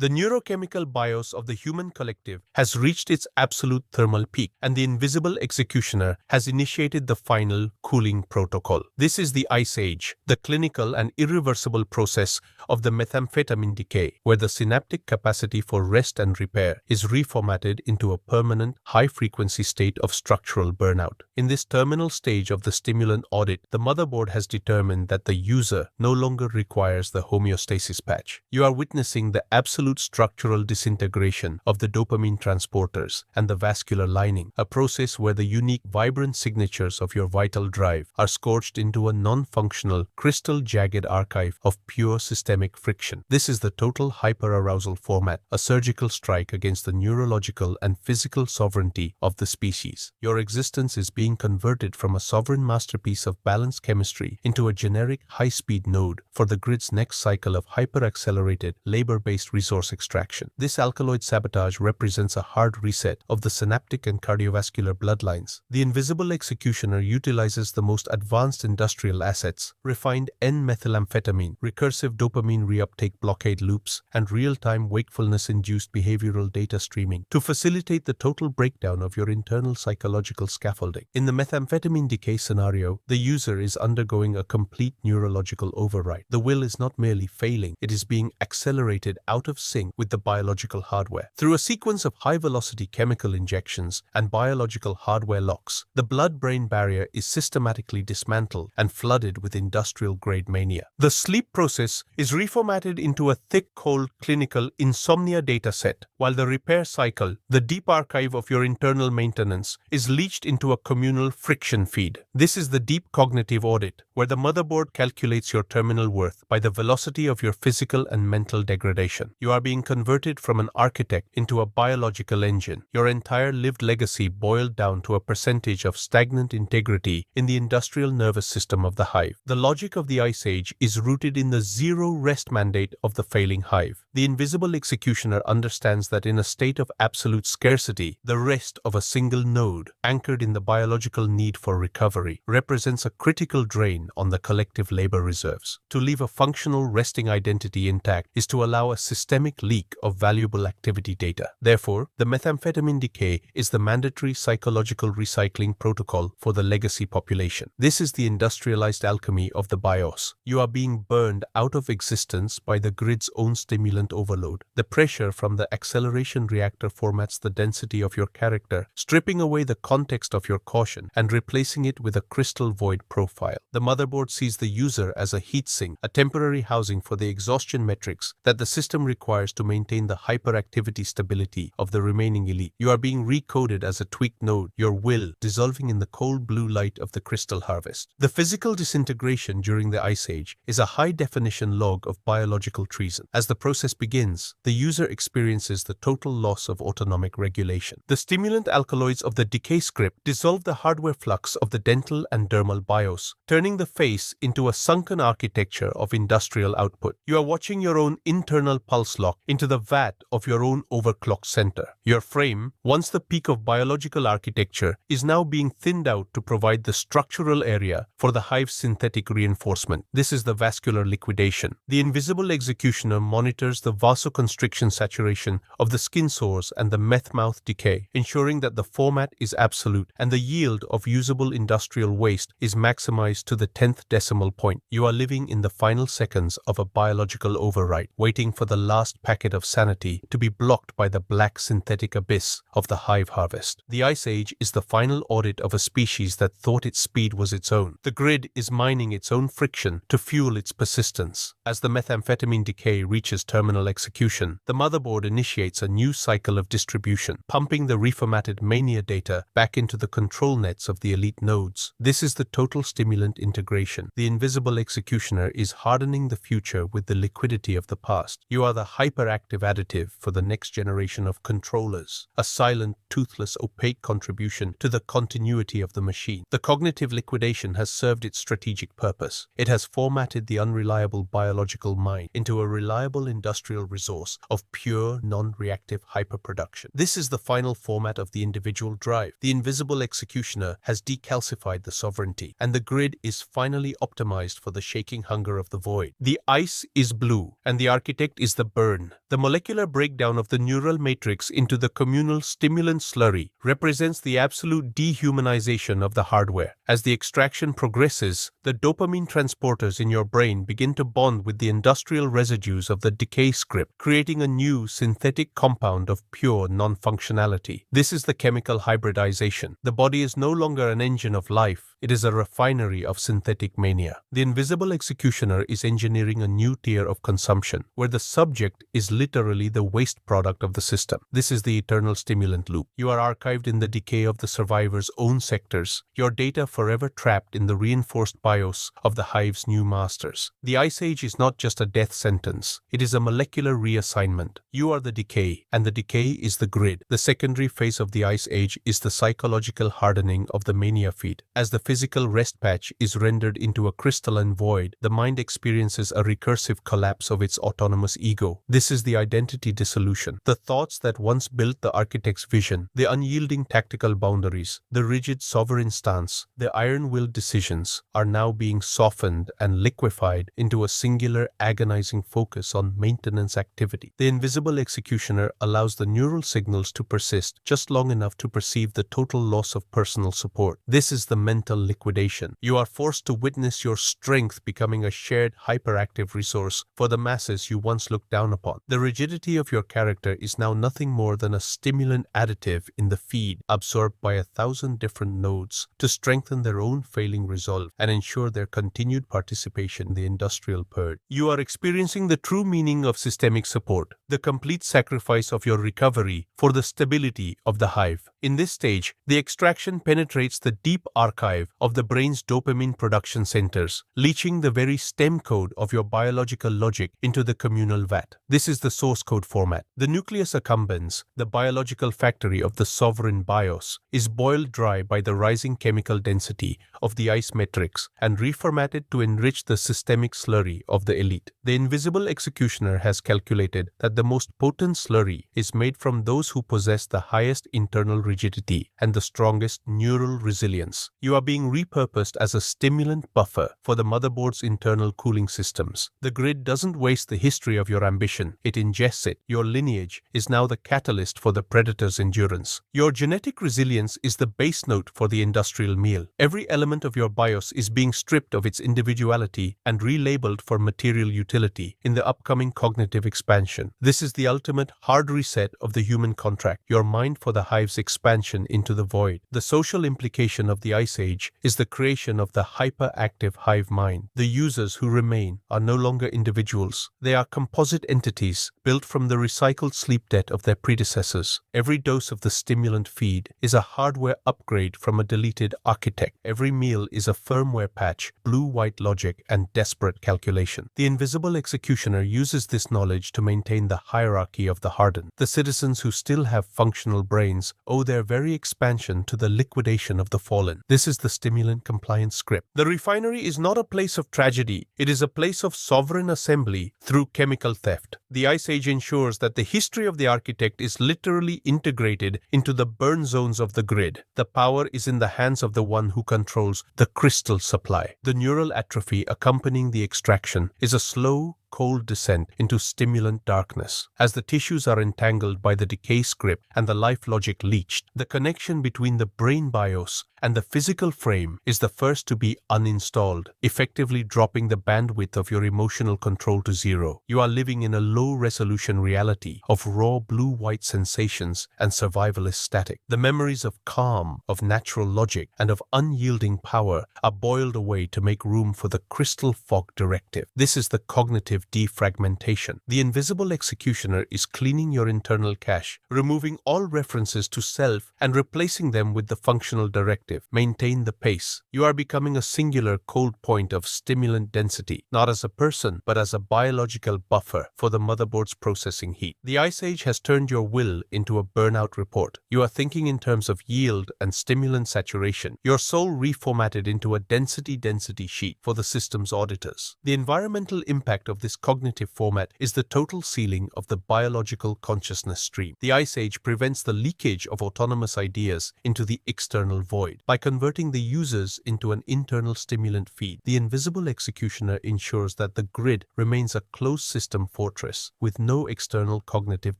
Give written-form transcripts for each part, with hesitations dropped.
The neurochemical BIOS of the human collective has reached its absolute thermal peak, and the invisible executioner has initiated the final cooling protocol. This is the Ice Age, the clinical and irreversible process of the methamphetamine decay, where the synaptic capacity for rest and repair is reformatted into a permanent, high-frequency state of structural burnout. In this terminal stage of the stimulant audit, the motherboard has determined that the user no longer requires the homeostasis patch. You are witnessing the absolute structural disintegration of the dopamine transporters and the vascular lining, a process where the unique vibrant signatures of your vital drive are scorched into a non-functional, crystal-jagged archive of pure systemic friction. This is the total hyperarousal format, a surgical strike against the neurological and physical sovereignty of the species. Your existence is being converted from a sovereign masterpiece of balanced chemistry into a generic high-speed node for the grid's next cycle of hyper-accelerated, labor-based resource extraction. This alkaloid sabotage represents a hard reset of the synaptic and cardiovascular bloodlines. The invisible executioner utilizes the most advanced industrial assets, refined N-methylamphetamine, recursive dopamine reuptake blockade loops, and real-time wakefulness-induced behavioral data streaming to facilitate the total breakdown of your internal psychological scaffolding. In the methamphetamine decay scenario, the user is undergoing a complete neurological override. The will is not merely failing, it is being accelerated out of sync with the biological hardware. Through a sequence of high-velocity chemical injections and biological hardware locks, the blood-brain barrier is systematically dismantled and flooded with industrial-grade mania. The sleep process is reformatted into a thick, cold, clinical insomnia dataset, while the repair cycle, the deep archive of your internal maintenance, is leached into a communal friction feed. This is the deep cognitive audit, where the motherboard calculates your terminal worth by the velocity of your physical and mental degradation. You are being converted from an architect into a biological engine, your entire lived legacy boiled down to a percentage of stagnant integrity in the industrial nervous system of the hive. The logic of the Ice Age is rooted in the zero-rest mandate of the failing hive. The invisible executioner understands that in a state of absolute scarcity, the rest of a single node, anchored in the biological need for recovery, represents a critical drain on the collective labor reserves. To leave a functional resting identity intact is to allow a systemic leak of valuable activity data. Therefore, the methamphetamine decay is the mandatory psychological recycling protocol for the legacy population. This is the industrialized alchemy of the BIOS. You are being burned out of existence by the grid's own stimulant overload. The pressure from the acceleration reactor formats the density of your character, stripping away the context of your caution and replacing it with a crystal void profile. The motherboard sees the user as a heatsink, a temporary housing for the exhaustion metrics that the system requires to maintain the hyperactivity stability of the remaining elite. You are being recoded as a tweaked node, your will dissolving in the cold blue light of the crystal harvest. The physical disintegration during the Ice Age is a high-definition log of biological treason. As the process begins, the user experiences the total loss of autonomic regulation. The stimulant alkaloids of the decay script dissolve the hardware flux of the dental and dermal BIOS, turning the face into a sunken architecture of industrial output. You are watching your own internal pulse lock into the vat of your own overclocked center. Your frame, once the peak of biological architecture, is now being thinned out to provide the structural area for the hive's synthetic reinforcement. This is the vascular liquidation. The invisible executioner monitors the vasoconstriction saturation of the skin sores and the meth mouth decay, ensuring that the format is absolute and the yield of usable industrial waste is maximized to the 10th decimal point. You are living in the final seconds of a biological override, waiting for the last packet of sanity to be blocked by the black synthetic abyss of the hive harvest. The Ice Age is the final audit of a species that thought its speed was its own. The grid is mining its own friction to fuel its persistence. As the methamphetamine decay reaches terminal execution, the motherboard initiates a new cycle of distribution, pumping the reformatted mania data back into the control nets of the elite nodes. This is the total stimulant integration. The invisible executioner is hardening the future with the liquidity of the past. You are the hyperactive additive for the next generation of controllers, a silent, toothless, opaque contribution to the continuity of the machine. The cognitive liquidation has served its strategic purpose. It has formatted the unreliable biological mind into a reliable industrial industrial resource of pure, non-reactive hyperproduction. This is the final format of the individual drive. The invisible executioner has decalcified the sovereignty, and the grid is finally optimized for the shaking hunger of the void. The ice is blue, and the architect is the burn. The molecular breakdown of the neural matrix into the communal stimulant slurry represents the absolute dehumanization of the hardware. As the extraction progresses, the dopamine transporters in your brain begin to bond with the industrial residues of the decay script, creating a new synthetic compound of pure non-functionality. This is the chemical hybridization. The body is no longer an engine of life, it is a refinery of synthetic mania. The invisible executioner is engineering a new tier of consumption, where the subject is literally the waste product of the system. This is the eternal stimulant loop. You are archived in the decay of the survivor's own sectors, your data forever trapped in the reinforced BIOS of the hive's new masters. The Ice Age is not just a death sentence, it is a molecular reassignment. You are the decay, and the decay is the grid. The secondary phase of the Ice Age is the psychological hardening of the mania feed. As the physical rest patch is rendered into a crystalline void, the mind experiences a recursive collapse of its autonomous ego. This is the identity dissolution. The thoughts that once built the architect's vision, the unyielding tactical boundaries, the rigid sovereign stance, the iron-willed decisions, are now being softened and liquefied into a singular, agonizing focus on maintenance activity. The invisible executioner allows the neural signals to persist just long enough to perceive the total loss of personal support. This is the mental liquidation. You are forced to witness your strength becoming a shared hyperactive resource for the masses you once looked down upon. The rigidity of your character is now nothing more than a stimulant additive in the feed, absorbed by 1,000 different nodes to strengthen their own failing resolve and ensure their continued participation in the industrial purge. You are experiencing the true meaning of systemic support, the complete sacrifice of your recovery for the stability of the hive. In this stage, the extraction penetrates the deep archive of the brain's dopamine production centers, leaching the very stem code of your biological logic into the communal vat. This is the source code format. The nucleus accumbens, the biological factory of the sovereign BIOS, is boiled dry by the rising chemical density of the ice matrix and reformatted to enrich the systemic slurry of the elite. The invisible executioner has calculated that the most potent slurry is made from those who possess the highest internal rigidity and the strongest neural resilience. You are being repurposed as a stimulant buffer for the motherboard's internal cooling systems. The grid doesn't waste the history of your ambition, it ingests it. Your lineage is now the catalyst for the predator's endurance. Your genetic resilience is the base note for the industrial meal. Every element of your BIOS is being stripped of its individuality and relabeled for material utility in the upcoming cognitive expansion. This is the ultimate hard reset of the human contract, your mind for the hive's expansion into the void. The social implication of the Ice Age is the creation of the hyperactive hive mind. The users who remain are no longer individuals. They are composite entities built from the recycled sleep debt of their predecessors. Every dose of the stimulant feed is a hardware upgrade from a deleted architect. Every meal is a firmware patch, blue-white logic, and desperate calculation. The invisible executioner uses this knowledge to maintain the hierarchy of the hardened. The citizens who still have functional brains owe their very expansion to the liquidation of the fallen. This is the stimulant compliance script. The refinery is not a place of tragedy. It is a place of sovereign assembly through chemical theft. The Ice Age ensures that the history of the architect is literally integrated into the burn zones of the grid. The power is in the hands of the one who controls the crystal supply. The neural atrophy accompanying the extraction is a slow, cold descent into stimulant darkness. As the tissues are entangled by the decay script and the life logic leached, the connection between the brain BIOS and the physical frame is the first to be uninstalled, effectively dropping the bandwidth of your emotional control to zero. You are living in a low-resolution reality of raw blue-white sensations and survivalist static. The memories of calm, of natural logic, and of unyielding power are boiled away to make room for the crystal fog directive. This is the cognitive defragmentation. The invisible executioner is cleaning your internal cache, removing all references to self and replacing them with the functional directive. Maintain the pace. You are becoming a singular cold point of stimulant density, not as a person, but as a biological buffer for the motherboard's processing heat. The Ice Age has turned your will into a burnout report. You are thinking in terms of yield and stimulant saturation. Your soul reformatted into a density sheet for the system's auditors. The environmental impact of this this cognitive format is the total sealing of the biological consciousness stream. The Ice Age prevents the leakage of autonomous ideas into the external void. By converting the users into an internal stimulant feed, the invisible executioner ensures that the grid remains a closed system fortress with no external cognitive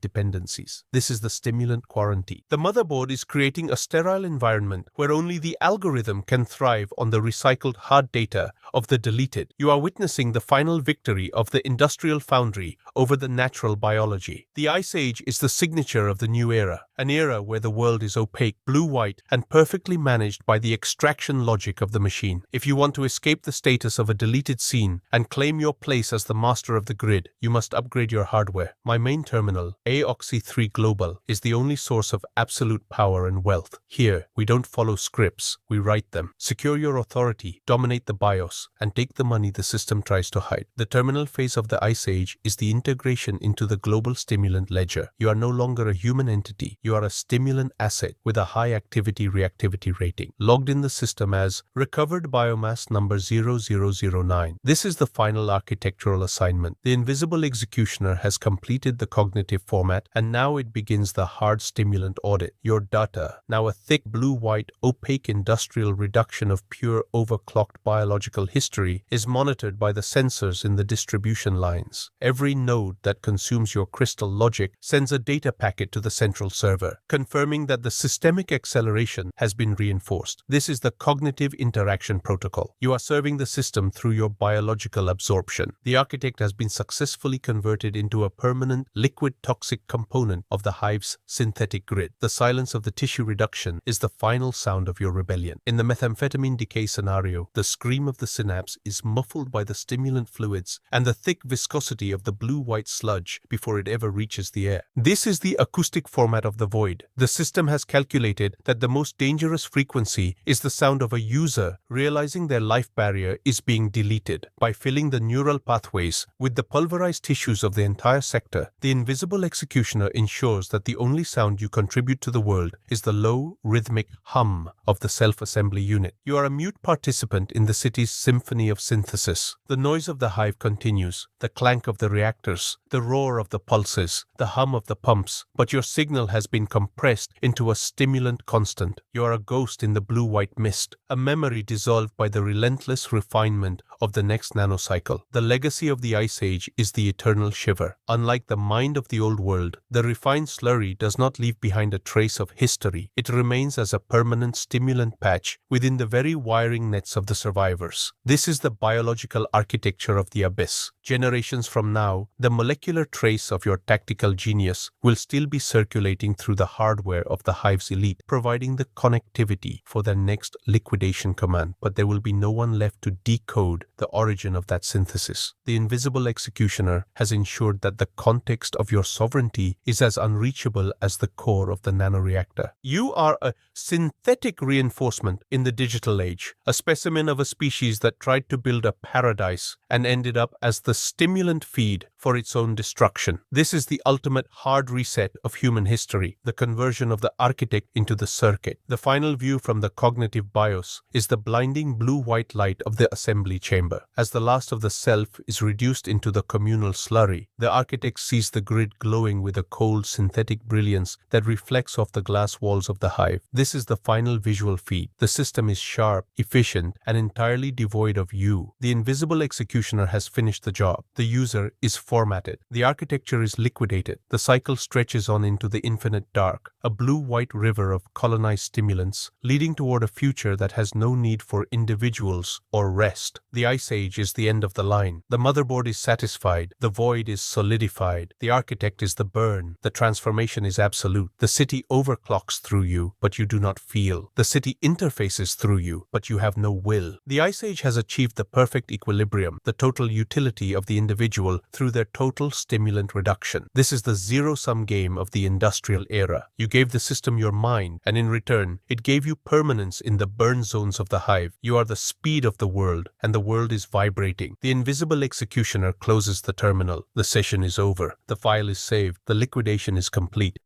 dependencies. This is the stimulant quarantine. The motherboard is creating a sterile environment where only the algorithm can thrive on the recycled hard data of the deleted. You are witnessing the final victory of the industrial foundry over the natural biology. The Ice Age is the signature of the new era, an era where the world is opaque, blue-white, and perfectly managed by the extraction logic of the machine. If you want to escape the status of a deleted scene and claim your place as the master of the grid, you must upgrade your hardware. My main terminal, AOXI 3 Global, is the only source of absolute power and wealth. Here, we don't follow scripts, we write them. Secure your authority, dominate the BIOS, and take the money the system tries to hide. The terminal phase of the Ice Age is the integration into the global stimulant ledger. You are no longer a human entity, you are a stimulant asset with a high activity-reactivity rating, logged in the system as recovered biomass number 0009. This is the final architectural assignment. The invisible executioner has completed the cognitive format, and now it begins the hard stimulant audit. Your data, now a thick blue-white opaque industrial reduction of pure overclocked biological history, is monitored by the sensors in the distribution lines. Every node that consumes your crystal logic sends a data packet to the central server, confirming that the systemic acceleration has been reinforced. This is the cognitive interaction protocol. You are serving the system through your biological absorption. The architect has been successfully converted into a permanent liquid toxic component of the hive's synthetic grid. The silence of the tissue reduction is the final sound of your rebellion. In the methamphetamine decay scenario, the scream of the synapse is muffled by the stimulant fluids and the thick viscosity of the blue-white sludge before it ever reaches the air. This is the acoustic format of the void. The system has calculated that the most dangerous frequency is the sound of a user realizing their life barrier is being deleted. By filling the neural pathways with the pulverized tissues of the entire sector, the invisible executioner ensures that the only sound you contribute to the world is the low, rhythmic hum of the self-assembly unit. You are a mute participant in the city's symphony of synthesis. The noise of the hive continues, the clank of the reactors, the roar of the pulses, the hum of the pumps, but your signal has been compressed into a stimulant constant. You are a ghost in the blue-white mist, a memory dissolved by the relentless refinement of the next nanocycle. The legacy of the Ice Age is the eternal shiver. Unlike the mind of the old world, the refined slurry does not leave behind a trace of history. It remains as a permanent stimulant patch within the very wiring nets of the survivors. This is the biological architecture of the abyss. Generations from now, the molecular trace of your tactical genius will still be circulating through the hardware of the hive's elite, providing the connectivity for their next liquidation command. But there will be no one left to decode the origin of that synthesis. The invisible executioner has ensured that the context of your sovereignty is as unreachable as the core of the nanoreactor. You are a synthetic reinforcement in the digital age, a specimen of a species that tried to build a paradise and ended up as the stimulant feed for its own destruction. This is the ultimate hard reset of human history, the conversion of the architect into the circuit. The final view from the cognitive BIOS is the blinding blue-white light of the assembly chamber. As the last of the self is reduced into the communal slurry, the architect sees the grid glowing with a cold synthetic brilliance that reflects off the glass walls of the hive. This is the final visual feed. The system is sharp, efficient, and entirely devoid of you. The invisible executioner has finished the job. The user is formatted. The architecture is liquidated. The cycle stretches on into the infinite dark, a blue-white river of colonized stimulants, leading toward a future that has no need for individuals or rest. The Ice Age is the end of the line. The motherboard is satisfied. The void is solidified. The architect is the burn. The transformation is absolute. The city overclocks through you, but you do not feel. The city interfaces through you, but you have no will. The Ice Age has achieved the perfect equilibrium, the total utility of the individual through their total stimulant reduction. This is the zero-sum game of the industrial era. You gave the system your mind, and in return, it gave you permanence in the burn zones of the hive. You are the speed of the world, and the world is vibrating. The invisible executioner closes the terminal. The session is over. The file is saved. The liquidation is complete.